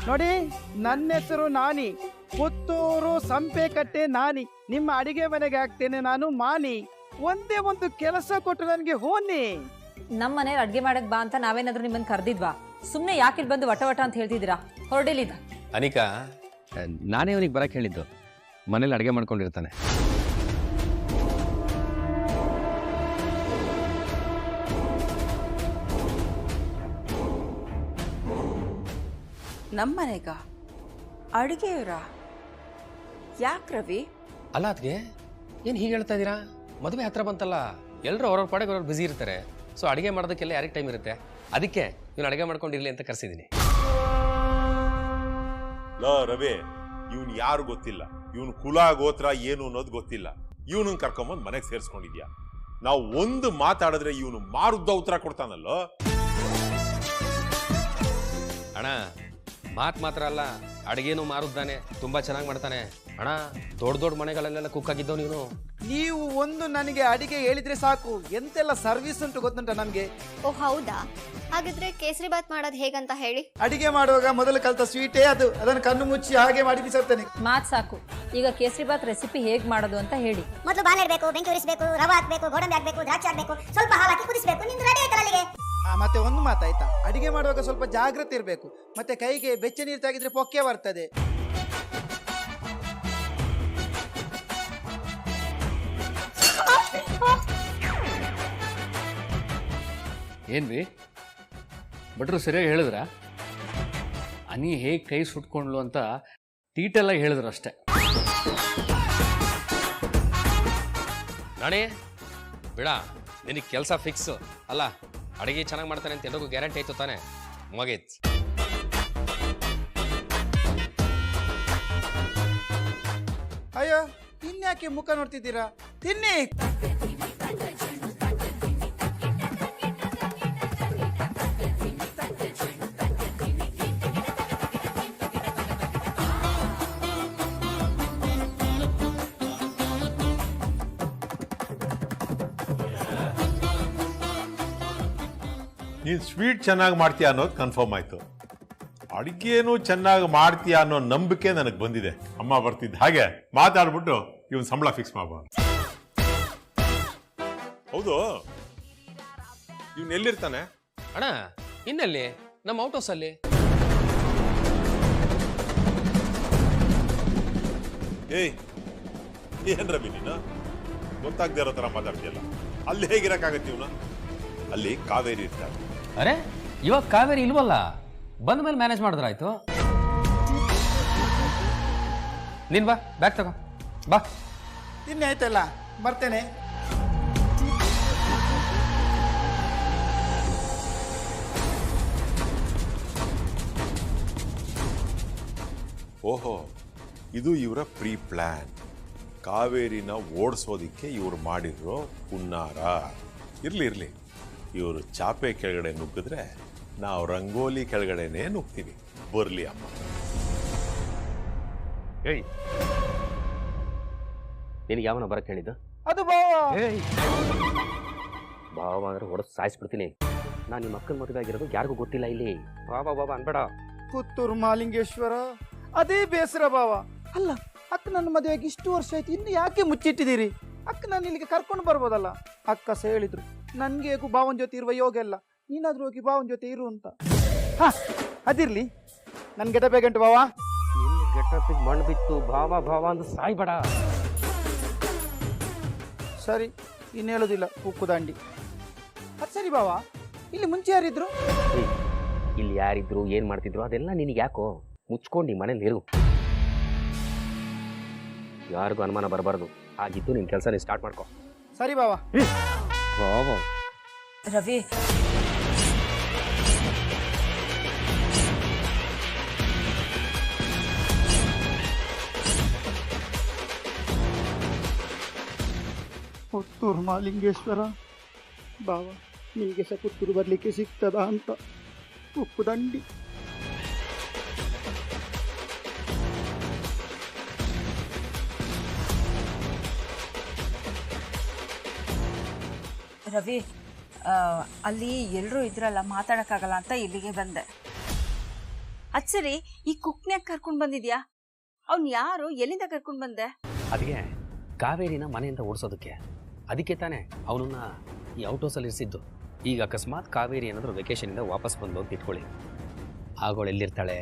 ನೋಡಿ, ನನ್ನ ಹೆಸರು ನಾನಿ, ಪುತ್ತೂರು ಸಂಪೆಕಟ್ಟೆ ನಾನಿ. ನಿಮ್ಮ ಅಡಿಗೆ ಮನೆಗೆ ಆಗ್ತೇನೆ ನಾನು ಮಾನಿ. ಒಂದೇ ಒಂದು ಕೆಲಸ ಕೊಟ್ಟು ನನಗೆ ಹೋನಿ. ನಮ್ಮ ಮನೇಲಿ ಅಡ್ಗೆ ಮಾಡಕ್ ಬಾ ಅಂತ ನಾವೇನಾದ್ರೂ ನಿಮ್ಮನ್ನ ಕರೆದಿದ್ವಾ? ಸುಮ್ನೆ ಯಾಕೆ ಬಂದು ವಟ ವಟ ಅಂತ ಹೇಳ್ತಿದ್ದೀರಾ? ಹೊರಡಿಲಿದ ಅನಿಕಾ, ನಾನೇ ಅವನಿಗೆ ಬರಕ್ಕೆ ಹೇಳಿದ್ದು. ಮನೇಲಿ ಅಡುಗೆ ಮಾಡ್ಕೊಂಡಿರ್ತಾನೆ. ನಮ್ಮನೆಗ ಅಡುಗೆಯವರ? ಯಾಕೆ ರವಿ? ಅಲ್ಲ ಅದಕ್ಕೆ ಏನು ಹೀಗೆ ಹೇಳ್ತಾ ಇದ್ದೀರಾ? ಮದುವೆ ಹತ್ರ ಬಂತಲ್ಲ, ಎಲ್ಲರೂ ಅವ್ರವ್ರ ಪಾಡಿಗೆ ಅವ್ರವ್ರು ಬ್ಯುಸಿ ಇರ್ತಾರೆ. ಸೊ ಅಡುಗೆ ಮಾಡೋದಕ್ಕೆಲ್ಲ ಯಾರಿಗೆ ಟೈಮ್ ಇರುತ್ತೆ? ಅದಕ್ಕೆ ಇವನು ಅಡುಗೆ ಮಾಡ್ಕೊಂಡಿರಲಿ ಅಂತ ಕರೆಸಿದ್ದೀನಿ. ರವಿ, ಇವನು ಯಾರು ಗೊತ್ತಿಲ್ಲ, ಇವನು ಕುಲ ಗೋತ್ರ ಏನು ಅನ್ನೋದು ಗೊತ್ತಿಲ್ಲ. ಇವನನ್ನ ಕರ್ಕೊಂಬಂದು ಮನೆಗೆ ಸೇರಿಸ್ಕೊಂಡಿದ್ಯಾ. ನಾವು ಒಂದು ಮಾತಾಡಿದ್ರೆ ಇವನು ಮಾರುದ್ದ ಉತ್ತರ ಕೊಡ್ತಾನಲ್ಲೋ. ಅಣ್ಣ, ಮಾತು ಮಾತ್ರ ಅಲ್ಲ, ಅಡುಗೆನೂ ಮಾರುದ್ದಾನೆ, ತುಂಬಾ ಚೆನ್ನಾಗಿ ಮಾಡ್ತಾನೆ. ಅಣ್ಣ, ದೊಡ್ಡ ದೊಡ್ಡ ಮನೆಗಳಲ್ಲೆಲ್ಲ ಕುಕ್ ಆಗಿದ್ದವ್ ನೀನು. ನೀವು ಒಂದು ನನಗೆ ಅಡಿಗೆ ಹೇಳಿದ್ರೆ ಸಾಕು, ಎಂತೆಲ್ಲ ಸರ್ವಿಸ್ ಉಂಟು ಗೊತ್ತುಂಟ ನಮ್ಗೆ. ಓ ಹೌದಾ? ಹಾಗಿದ್ರೆ ಕೇಸರಿ ಬಾತ್ ಮಾಡೋದು ಹೇಗಂತ ಹೇಳಿ. ಅಡಿಗೆ ಮಾಡುವಾಗ ಮೊದಲು ಕಲ್ತ ಸ್ವೀಟೇ ಅದು. ಅದನ್ನು ಕಣ್ಣು ಮುಚ್ಚಿ ಹಾಗೆ ಮಾಡಿ ಬಿಸಾಕ್ತಾನೆ. ಮಾತ್ ಸಾಕು, ಈಗ ಕೇಸರಿ ಬಾತ್ ರೆಸಿಪಿ ಹೇಗ್ ಮಾಡೋದು ಅಂತ ಹೇಳಿ. ಮೊದಲು ಬಾಣಲೆ ಇಡಬೇಕು, ಬೆಂಕಿ ಉರಿಸಬೇಕು, ರವೆ ಹಾಕಬೇಕು, ಗೋಡಂಬಿ ಹಾಕಬೇಕು, ದ್ರಾಕ್ಷಿ ಹಾಕಬೇಕು, ಸ್ವಲ್ಪ ಹಾಲು ಹಾಕಿ ಕುದಿಸಬೇಕು. ನಿಮ್ದು ರೆಡಿ ಆಯ್ತಲ್ಲ ಅಲ್ಲಿಗೆ. ಮತ್ತೆ ಒಂದು ಮಾತಾಯ್ತಾ, ಅಡಿಗೆ ಮಾಡುವಾಗ ಸ್ವಲ್ಪ ಜಾಗ್ರತೆ ಇರಬೇಕು. ಮತ್ತೆ ಕೈಗೆ ಬೆಚ್ಚ ನೀರು ತಾಗಿದ್ರೆ ಪೊಕ್ಕೆ ಬರ್ತದೆ. ಏನ್ರಿ ಭಟ್ರು ಸರಿಯಾಗಿ ಹೇಳಿದ್ರ? ಅನಿ ಹೇಗೆ ಕೈ ಸುಟ್ಕೊಂಡ್ಲು ಅಂತ ಟೀಟೆಲ್ಲಾಗಿ ಹೇಳಿದ್ರು ಅಷ್ಟೇ. ನಾಣಿ ಬಿಡ, ನಿನಗೆ ಕೆಲಸ ಫಿಕ್ಸ್ ಅಲ್ಲ. ಅಡುಗೆ ಚೆನ್ನಾಗಿ ಮಾಡ್ತಾನೆ ಅಂತ ಎಲ್ಲರಿಗೂ ಗ್ಯಾರಂಟಿ ಆಯ್ತು ತಾನೆ? ಮುಗೀತ್. ಅಯ್ಯೋ, ಇನ್ಯಾಕೆ ಮುಖ ನೋಡ್ತಿದ್ದೀರಾ? ತಿನ್ನಿ. ನೀನು ಸ್ವೀಟ್ ಚೆನ್ನಾಗಿ ಮಾಡ್ತೀಯ ಅನ್ನೋದು ಕನ್ಫರ್ಮ್ ಆಯ್ತು. ಅಡುಗೆನೂ ಚೆನ್ನಾಗಿ ಮಾಡ್ತೀಯ ಅನ್ನೋ ನಂಬಿಕೆ ನನಗೆ ಬಂದಿದೆ. ಅಮ್ಮ ಬರ್ತಿದ್ದ ಹಾಗೆ ಮಾತಾಡ್ಬಿಟ್ಟು ಇವನ್ ಸಂಬಳ ಫಿಕ್ಸ್ ಮಾಡಬಾರ್ದು. ಹೌದು, ಇವನ್ ಎಲ್ಲಿರ್ತಾನೆ? ಅಣ್ಣ, ಇನ್ನಲ್ಲಿ ನಮ್ಮ ಔಟ್ ಹೌಸ್ ಅಲ್ಲಿ. ಏಯ್, ಏನ್ ರವಿ ನೀನು ಗೊತ್ತಾಗದೇ ಇರೋ ತರ ಮಾತಾಡ್ತೀಯಲ್ಲ. ಅಲ್ಲಿ ಹೇಗಿರಕ್ಕಾಗತ್ತೆ ಇವನು? ಅಲ್ಲಿ ಕಾವೇರಿ ಇರ್ತಾರೆ. ಅರೆ, ಇವಾಗ ಕಾವೇರಿ ಇಲ್ವಲ್ಲ, ಬಂದ ಮೇಲೆ ಮ್ಯಾನೇಜ್ ಮಾಡಿದ್ರಾಯ್ತು. ನೀನ್ ಬಾ, ಬ್ಯಾಗ್ ತಗೋ ಬಾ. ತಿನ್ನಿ ಆಯ್ತಲ್ಲ, ಬರ್ತೇನೆ. ಓಹೋ, ಇದು ಇವರ ಪ್ರೀ ಪ್ಲಾನ್. ಕಾವೇರಿನ ಓಡಿಸೋದಿಕ್ಕೆ ಇವ್ರು ಮಾಡಿರೋ ಹುನ್ನಾರ. ಇರ್ಲಿ, ಇವರು ಚಾಪೆ ಕೆಳಗಡೆ ನುಗ್ಗಿದ್ರೆ ನಾವು ರಂಗೋಲಿ ಕೆಳಗಡೆನೇ ನುಗ್ತೀವಿ. ಬರ್ಲಿ ಅಮ್ಮ. ಏಯ್, ನಿನಗೆ ಯಾವನ ಬರಕ್ಕೆ ಹೇಳಿದ್ದು? ಅದು ಬಾವ. ಬಾವ ಅಂದ್ರೆ ಹೊಡೆದು ಸಾಯಿಸ್ಬಿಡ್ತೀನಿ. ನಾನು ನಿಮ್ಮ ಅಕ್ಕನ ಮದುವೆ ಆಗಿರೋದು ಯಾರಿಗೂ ಗೊತ್ತಿಲ್ಲ ಇಲ್ಲಿ. ಬಾಬಾ ಅನ್ಬೇಡ. ಪುತ್ತೂರು ಮಾಲಿಂಗೇಶ್ವರ, ಅದೇ ಬೇಸರ ಬಾವ. ಅಲ್ಲ, ಅಕ್ಕ ನನ್ನ ಮದುವೆಗೆ ಇಷ್ಟು ವರ್ಷ ಆಯ್ತು, ಇನ್ನು ಯಾಕೆ ಮುಚ್ಚಿಟ್ಟಿದ್ದೀರಿ? ಅಕ್ಕ ನಾನು ಇಲ್ಲಿಗೆ ಕರ್ಕೊಂಡು ಬರ್ಬೋದಲ್ಲ. ಅಕ್ಕ ಸಹ ಹೇಳಿದ್ರು, ನನ್ಗೆ ಬಾವನ್ ಜೊತೆ ಇರುವ ಯೋಗ ಎಲ್ಲ, ನೀನಾದ್ರೂ ಹೋಗಿ ಬಾವನ್ ಜೊತೆ ಇರು ಅಂತ. ಅದಿರ್ಲಿ, ನನ್ ಗೆಟ ಬೇಕಂಟು ಬಾವ. ಗೆಟಪಿಗೆ ಮಣ್ಣು ಬಿತ್ತು. ಭಾವ ಅಂತ ಸಾಯ್ಬೇಡ. ಸರಿ, ಇನ್ನು ಹೇಳೋದಿಲ್ಲ. ಉಕ್ಕು ದಾಂಡಿ. ಅದು ಸರಿ ಬಾವ, ಇಲ್ಲಿ ಮುಂಚೆ ಯಾರಿದ್ರು? ಇಲ್ಲಿ ಯಾರಿದ್ರು, ಏನ್ ಮಾಡ್ತಿದ್ರು ಅದೆಲ್ಲ ನಿನಗೆ ಯಾಕೋ? ಮುಚ್ಕೊಂಡು ಮನೇಲಿ ಇರು. ಯಾರಿಗೂ ಅನುಮಾನ ಬರಬಾರ್ದು. ಆಗಿದ್ದು ನಿನ್ ಕೆಲಸ ನೀನು ಸ್ಟಾರ್ಟ್ ಮಾಡ್ಕೋ. ಸರಿ ಬಾವ. ರವಿ, ಪುತ್ತೂರು ಮಾಲಿಂಗೇಶ್ವರ ಬಾವ, ನಿಮಗೆ ಸಹ ಪುತ್ತೂರು ಬರ್ಲಿಕ್ಕೆ ಸಿಗ್ತದ ಅಂತ. ಉಪ್ಪು ದಂಡಿ. ರವಿ, ಅಲ್ಲಿ ಎಲ್ಲರೂ ಇದ್ರಲ್ಲ, ಮಾತಾಡಕ್ಕಾಗಲ್ಲ ಅಂತ ಇಲ್ಲಿಗೆ ಬಂದೆ. ಅದ್ ಸರಿ, ಈ ಕುಕ್ನ್ಯಾಗ ಕರ್ಕೊಂಡ್ ಬಂದಿದ್ಯಾ? ಅವ್ನ್ ಯಾರು, ಎಲ್ಲಿಂದ ಕರ್ಕೊಂಡ್ ಬಂದೆ? ಅದಕ್ಕೆ ಕಾವೇರಿನ ಮನೆಯಿಂದ ಓಡಿಸೋದಕ್ಕೆ. ಅದಕ್ಕೆ ತಾನೇ ಅವನನ್ನ ಈ ಔಟ್ ಹೌಸಲ್ಲಿ ಇರಿಸಿದ್ದು. ಈಗ ಅಕಸ್ಮಾತ್ ಕಾವೇರಿ ಏನಾದರೂ ವೆಕೇಷನಿಂದ ವಾಪಸ್ ಬಂದು ಅಂತ ಇಟ್ಕೊಳ್ಳಿ, ಆಗೋಳು ಎಲ್ಲಿರ್ತಾಳೆ?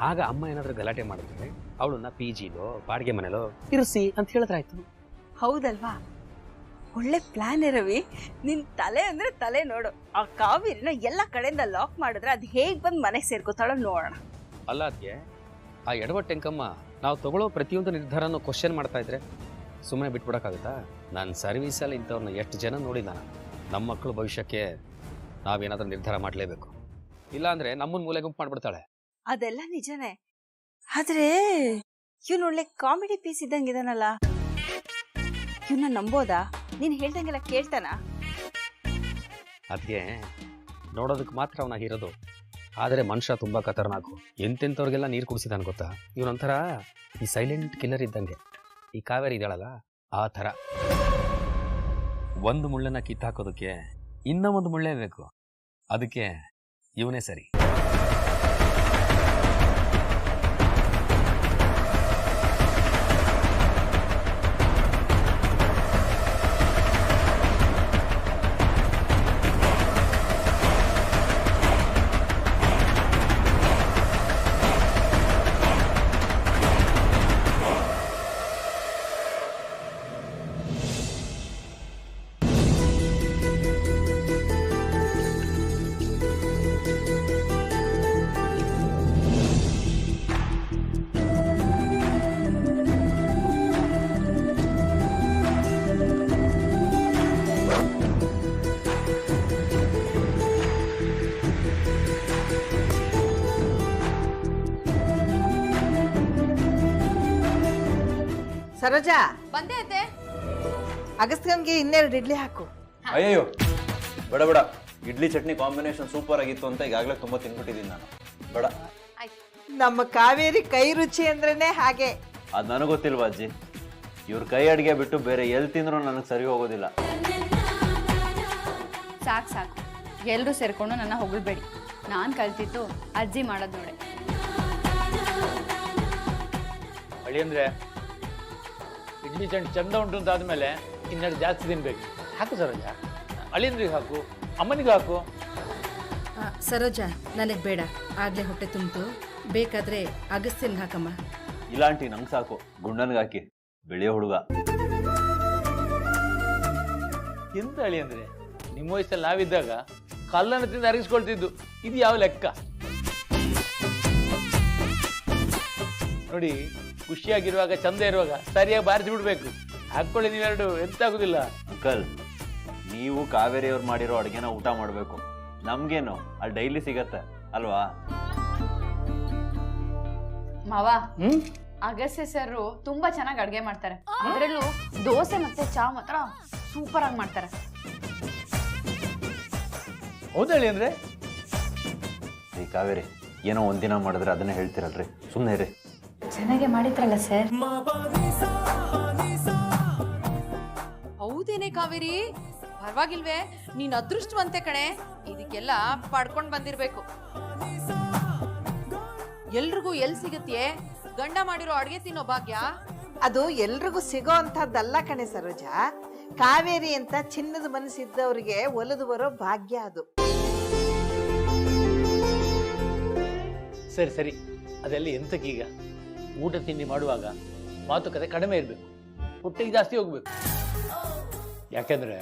ಆಗ ಅಮ್ಮ ಏನಾದರೂ ಗಲಾಟೆ ಮಾಡಿದ್ರೆ ಅವಳನ್ನ ಪಿ ಜಿಲೋ ಬಾಡಿಗೆ ಮನೇಲೋ ಇರಿಸಿ ಅಂತ ಹೇಳಿದ್ರಾಯ್ತು. ಹೌದಲ್ವಾ? ಒಳ್ಳೆ ಪ್ಲಾನ್ ರವಿ. ನಿನ್ ತಲೆ ಅಂದ್ರೆ ತಲೆ ನೋಡು. ಆ ಕಾವೇರಿನ ಎಲ್ಲ ಕಡೆಯಿಂದ ಲಾಕ್ ಮಾಡಿದ್ರೆ ಅದು ಹೇಗ್ ಬಂದ್ ಮನೆಗೆ ಸೇರ್ಕೋತಾಳೋ ನೋಡೋಣ. ಅಲ್ಲ ಅದಕ್ಕೆ ಆ ಎಡವಟ್ಟೆಂಕಮ್ಮ ನಾವು ತಗೊಳ್ಳೋ ಪ್ರತಿಯೊಂದು ನಿರ್ಧಾರನೂ ಕ್ವಶನ್ ಮಾಡ್ತಾ ಇದ್ರೆ ಸುಮ್ಮನೆ ಬಿಟ್ಬಿಡೋಕ್ಕಾಗುತ್ತಾ? ನಾನು ಸರ್ವೀಸಲ್ಲಿ ಇಂಥವ್ರನ್ನ ಎಷ್ಟು ಜನ ನೋಡಿಲ್ಲ. ನಮ್ಮ ಮಕ್ಕಳು ಭವಿಷ್ಯಕ್ಕೆ ನಾವೇನಾದ್ರೂ ನಿರ್ಧಾರ ಮಾಡಲೇಬೇಕು, ಇಲ್ಲಾಂದ್ರೆ ನಮ್ಮನ್ನ ಮೂಲೆ ಗುಂಪು ಮಾಡ್ಬಿಡ್ತಾಳೆ. ಅದೆಲ್ಲ ನಿಜನೇ, ಆದ್ರೆ ಇವ್ನು ಒಳ್ಳೆ ಕಾಮಿಡಿ ಪೀಸ್ ಇದ್ದಂಗಿದಾನಲ್ಲ. ಇವನ್ನ ನಂಬೋದಾ? ನೀನ್ ಹೇಳ್ದಂಗೆಲ್ಲ ಕೇಳ್ತಾನ? ಅದಕ್ಕೆ ನೋಡೋದಕ್ಕೆ ಮಾತ್ರ ಅವನಾಗಿರೋದು, ಆದರೆ ಮನುಷ್ಯ ತುಂಬ ಖತರ್ನಾಕು. ಎಂತೆಂಥವ್ರಿಗೆಲ್ಲ ನೀರು ಕುಡಿಸಿದಾನೆ ಗೊತ್ತಾ? ಇವನೊಂಥರ ಈ ಸೈಲೆಂಟ್ ಕಿಲ್ಲರ್ ಇದ್ದಂಗೆ. ಈ ಕಾವೇರಿ ಇದ್ದಾಳಲ್ಲ ಆ ಥರ. ಒಂದು ಮುಳ್ಳನ್ನು ಕಿತ್ತಾಕೋದಕ್ಕೆ ಇನ್ನೂ ಒಂದು ಮುಳ್ಳೇ ಬೇಕು. ಅದಕ್ಕೆ ಇವನೇ ಸರಿ. ಸರೋಜಾ, ಬಂದೆ ಅತ್ತೆ. ಅಗಸ್ತ್ಯನ್ಗೆ ಇನ್ನೆರಡು ಇಡ್ಲಿ ಹಾಕು. ಅಯ್ಯೋ ಬೇಡ ಬೇಡ, ಇಡ್ಲಿ ಚಟ್ನಿ ಕಾಂಬಿನೇಷನ್ ಸೂಪರ್ ಆಗಿತ್ತು ಅಂತ ಈಗಾಗಲೇ ತುಂಬಾ ತಿನ್ಬಿಟ್ಟಿದ್ದೀನಿ ನಾನು. ಬೇಡ. ನಮ್ಮ ಕಾವೇರಿ ಕೈ ರುಚಿ ಅಂದ್ರೇನೆ ಹಾಗೆ. ಅದು ನನಗೆ ಗೊತ್ತಿಲ್ವಾ ಅಜ್ಜಿ, ಇವ್ರ ಕೈ ಅಡುಗೆ ಬಿಟ್ಟು ಬೇರೆ ಎಲ್ಲಿ ತಿಂದ್ರೂ ನನಗೆ ಸರಿ ಹೋಗೋದಿಲ್ಲ. ಸಾಕು ಸಾಕು, ಎಲ್ಲರೂ ಸೇರ್ಕೊಂಡು ನನ್ನ ಹೊಗಳ್ಬೇಡಿ. ನಾನು ಕಲ್ತಿದ್ದು ಅಜ್ಜಿ ಮಾಡೋದು ನೋಡಿ. ಅಳಿಯಂದ್ರೆ ಇಡ್ಲಿ ಚಂದ ಉಂಟು ಅಂತ ಆದಮೇಲೆ ಇನ್ನೆರಡು ಜಾಸ್ತಿ ತಿನ್ಬೇಕು. ಹಾಕು ಸರೋಜ, ಅಳಿಯಂದ್ರಿಗೆ ಹಾಕು, ಅಮ್ಮನಿಗೆ ಹಾಕು. ಸರೋಜಾ, ನನಗೆ ಬೇಡ, ಆಗ್ಲೇ ಹೊಟ್ಟೆ ತುಂಬಿತು. ಬೇಕಾದ್ರೆ ಅಗಸ್ತ್ಯನ್ಗೆ ಹಾಕಮ್ಮ. ಇಲ್ಲ ಆಂಟಿ, ನಂಗೆ ಸಾಕು. ಗುಂಡನ್ಗೆ ಹಾಕಿ, ಬೆಳೆಯೋ ಹುಡುಗ. ಎಂತ ಅಳಿಯಂದ್ರೆ, ನಿಮ್ಮ ವಯಸ್ಸಲ್ಲಿ ನಾವಿದ್ದಾಗ ಕಲ್ಲನ್ನು ತಿಂದು ಅರಗಿಸ್ಕೊಳ್ತಿದ್ದು, ಇದು ಯಾವ ಲೆಕ್ಕ ನೋಡಿ. ಖುಷಿಯಾಗಿರುವಾಗ, ಚಂದ ಇರುವಾಗ ಸರಿಯಾಗಿ ಬಾರಿಸಿ ಬಿಡ್ಬೇಕು. ಹಾಕೊಳ್ಳಿ ನೀವೆರಡು, ಎಂತ ಆಗುದಿಲ್ಲ. ಅಂಕಲ್, ನೀವು ಕಾವೇರಿಯವ್ರು ಮಾಡಿರೋ ಅಡುಗೆನ ಊಟ ಮಾಡಬೇಕು. ನಮ್ಗೇನು ಅಲ್ಲಿ ಡೈಲಿ ಸಿಗತ್ತೆ ಅಲ್ವಾ? ಮಾವ, ಅಗಸ್ತ್ಯ ಸರ್ ತುಂಬಾ ಚೆನ್ನಾಗಿ ಅಡ್ಗೆ ಮಾಡ್ತಾರೆ. ಅದರಲ್ಲೂ ದೋಸೆ ಮತ್ತೆ ಚಾ ಮಾತ್ರ ಸೂಪರ್ ಆಗಿ ಮಾಡ್ತಾರೆ. ಹೌದಳಿ ಅಂದ್ರೆ ಈ ಕಾವೇರಿ ಏನೋ ಒಂದಿನ ಮಾಡಿದ್ರೆ ಅದನ್ನೇ ಹೇಳ್ತಿರಲ್ರಿ, ಸುಮ್ಮನೆ ರೀ. ಚೆನ್ನಾಗೆ ಮಾಡಿದ್ರಲ್ಲ ಸರ್. ಹೌದೇನೆ ಕಾವೇರಿ, ಪರವಾಗಿಲ್ವೇ? ನೀನ್ ಅದೃಷ್ಟವಂತೆ ಕಣೆ, ಇದಕ್ಕೆಲ್ಲ ಪಡ್ಕೊಂಡ್ ಬಂದಿರ್ಬೇಕು. ಎಲ್ರಿಗೂ ಎಲ್ ಸಿಗತ್ತೆ ಗಂಡ ಮಾಡಿರೋ ಅಡ್ಗೆ ತಿನ್ನೋ ಭಾಗ್ಯ? ಅದು ಎಲ್ರಿಗೂ ಸಿಗೋ ಅಂತದ್ದಲ್ಲ ಕಣೆ ಸರೋಜಾ. ಕಾವೇರಿ ಅಂತ ಚಿನ್ನದ ಮನಸ್ಸಿದ್ದವ್ರಿಗೆ ಒಲಿದು ಬರೋ ಭಾಗ್ಯ ಅದು. ಸರಿ ಸರಿ, ಅದೆಲ್ಲ ಎಂತಕ್ಕೀಗ? ಊಟ ತಿಂಡಿ ಮಾಡುವಾಗ ಮಾತುಕತೆ ಕಡಿಮೆ ಇರಬೇಕು, ಹೊಟ್ಟೆಗೆ ಜಾಸ್ತಿ ಹೋಗ್ಬೇಕು. ಯಾಕೆಂದ್ರೆ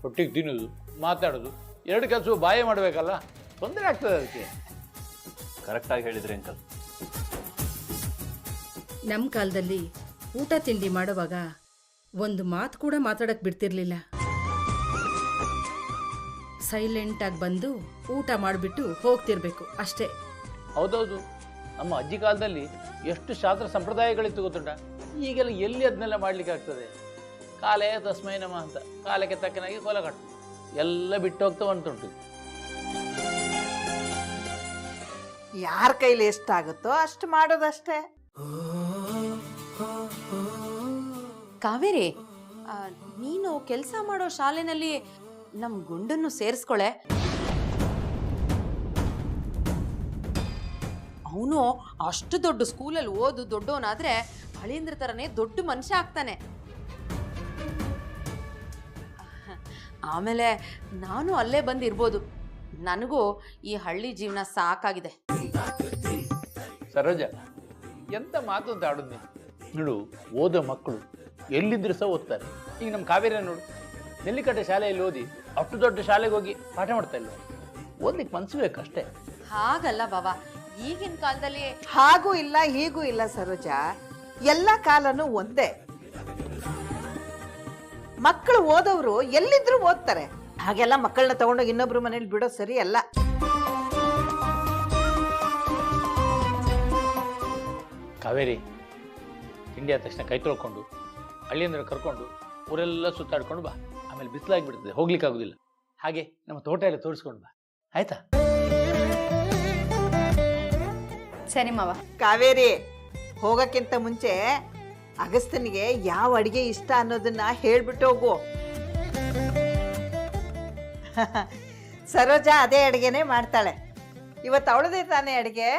ಹೊಟ್ಟೆಗೆ ತಿನ್ನೋದು, ಮಾತಾಡೋದು ಎರಡು ಕೆಲಸ ಬಾಯೇ ಮಾಡಬೇಕಲ್ಲ, ತೊಂದರೆ ಆಗ್ತದೆ ಅದಕ್ಕೆ. ಕರೆಕ್ಟಾಗಿ ಹೇಳಿದ್ರಿ ಅಂಕಲ್. ನಮ್ಮ ಕಾಲದಲ್ಲಿ ಊಟ ತಿಂಡಿ ಮಾಡುವಾಗ ಒಂದು ಮಾತು ಕೂಡ ಮಾತಾಡಕ್ ಬಿಡ್ತಿರ್ಲಿಲ್ಲ. ಸೈಲೆಂಟಾಗಿ ಬಂದು ಊಟ ಮಾಡಿಬಿಟ್ಟು ಹೋಗ್ತಿರ್ಬೇಕು ಅಷ್ಟೇ. ಹೌದೌದು, ನಮ್ಮ ಅಜ್ಜಿ ಕಾಲದಲ್ಲಿ ಎಷ್ಟು ಶಾಸ್ತ್ರ ಸಂಪ್ರದಾಯಗಳಿತ್ತು ಗೊತ್ತುಂಟ. ಈಗೆಲ್ಲ ಎಲ್ಲಿ ಅದನ್ನೆಲ್ಲ ಮಾಡ್ಲಿಕ್ಕೆ ಆಗ್ತದೆ? ಕಾಲೇ ತಸ್ಮೈ ನಮಃ ಅಂತ ಕಾಲಕ್ಕೆ ತಕ್ಕನಾಗಿ ಕೊಲ ಕಟ್ಟು ಎಲ್ಲ ಬಿಟ್ಟು ಹೋಗ್ತಾ ಉಂಟುಂಟು. ಯಾರ ಕೈಲಿ ಎಷ್ಟಾಗುತ್ತೋ ಅಷ್ಟು ಮಾಡೋದಷ್ಟೇ. ಕಾವೇರಿ, ನೀನು ಕೆಲಸ ಮಾಡೋ ಶಾಲೆನಲ್ಲಿ ನಮ್ ಗುಂಡನ್ನು ಸೇರಿಸ್ಕೊಳೆ. ಅವನು ಅಷ್ಟು ದೊಡ್ಡ ಸ್ಕೂಲಲ್ಲಿ ಓದು ದೊಡ್ಡವನಾದ್ರೆ ಅಳಿಯಂದ್ರ ಥರನೇ ದೊಡ್ಡ ಮನುಷ್ಯ ಆಗ್ತಾನೆ. ಆಮೇಲೆ ನಾನು ಅಲ್ಲೇ ಬಂದಿರ್ಬೋದು. ನನಗೂ ಈ ಹಳ್ಳಿ ಜೀವನ ಸಾಕಾಗಿದೆ. ಸರೋಜ, ಎಂತ ಮಾತು ಅಂತ ಆಡೋದು ನೀನು? ನೋಡು, ಓದೋ ಮಕ್ಕಳು ಎಲ್ಲಿದ್ದರೂ ಸಹ ಓದ್ತಾರೆ. ಈಗ ನಮ್ಮ ಕಾವೇರಿ ನೋಡು, ನೆಲ್ಲಿಕಟ್ಟೆ ಶಾಲೆಯಲ್ಲಿ ಓದಿ ಅಷ್ಟು ದೊಡ್ಡ ಶಾಲೆಗೆ ಹೋಗಿ ಪಾಠ ಮಾಡ್ತಾ ಇಲ್ಲ. ಓದ್ಲಿಕ್ಕೆ ಮನ್ಸು ಬೇಕಷ್ಟೇ. ಹಾಗಲ್ಲ ಬಾಬಾ, ಈಗಿನ ಕಾಲದಲ್ಲಿ ಹಾಗೂ ಇಲ್ಲ ಹೀಗೂ ಇಲ್ಲ ಸರೋಜ, ಎಲ್ಲ ಕಾಲನೂ ಒಂದೇ. ಮಕ್ಕಳು ಓದೋರು ಎಲ್ಲಿದ್ರೂ ಓದ್ತಾರೆ. ಹಾಗೆಲ್ಲ ಮಕ್ಕಳನ್ನ ತಗೊಂಡೋಗಿ ಇನ್ನೊಬ್ರು ಮನೇಲಿ ಬಿಡೋ ಸರಿ ಅಲ್ಲ. ಕಾವೇರಿ, ತಿಂಡಿ ಆದ ತಕ್ಷಣ ಕೈ ತೊಳ್ಕೊಂಡು ಹಳ್ಳಿಯಿಂದ ಕರ್ಕೊಂಡು ಊರೆಲ್ಲ ಸುತ್ತಾಡ್ಕೊಂಡು ಬಾ. ಆಮೇಲೆ ಬಿಸಿಲಾಗಿಬಿಡ್ತದೆ, ಹೋಗ್ಲಿಕ್ಕಾಗೋದಿಲ್ಲ. ಹಾಗೆ ನಮ್ಮ ತೋಟ ಎಲ್ಲ ತೋರಿಸ್ಕೊಂಡು ಬಾ, ಆಯ್ತಾ? ಸರಿ ಮಾವ. ಕಾವೇರಿ, ಹೋಗಕ್ಕಿಂತ ಮುಂಚೆ ಅಗಸ್ತ್ಯನಿಗೆ ಯಾವ ಅಡಿಗೆ ಇಷ್ಟ ಅನ್ನೋದನ್ನ ಹೇಳ್ಬಿಟ್ಟು ಹೋಗು. ಸರೋಜ ಅದೇ ಅಡಿಗೆನೇ ಮಾಡ್ತಾಳೆ. ಇವತ್ತು ಅವಳದೇ ತಾನೇ ಅಡಿಗೆ.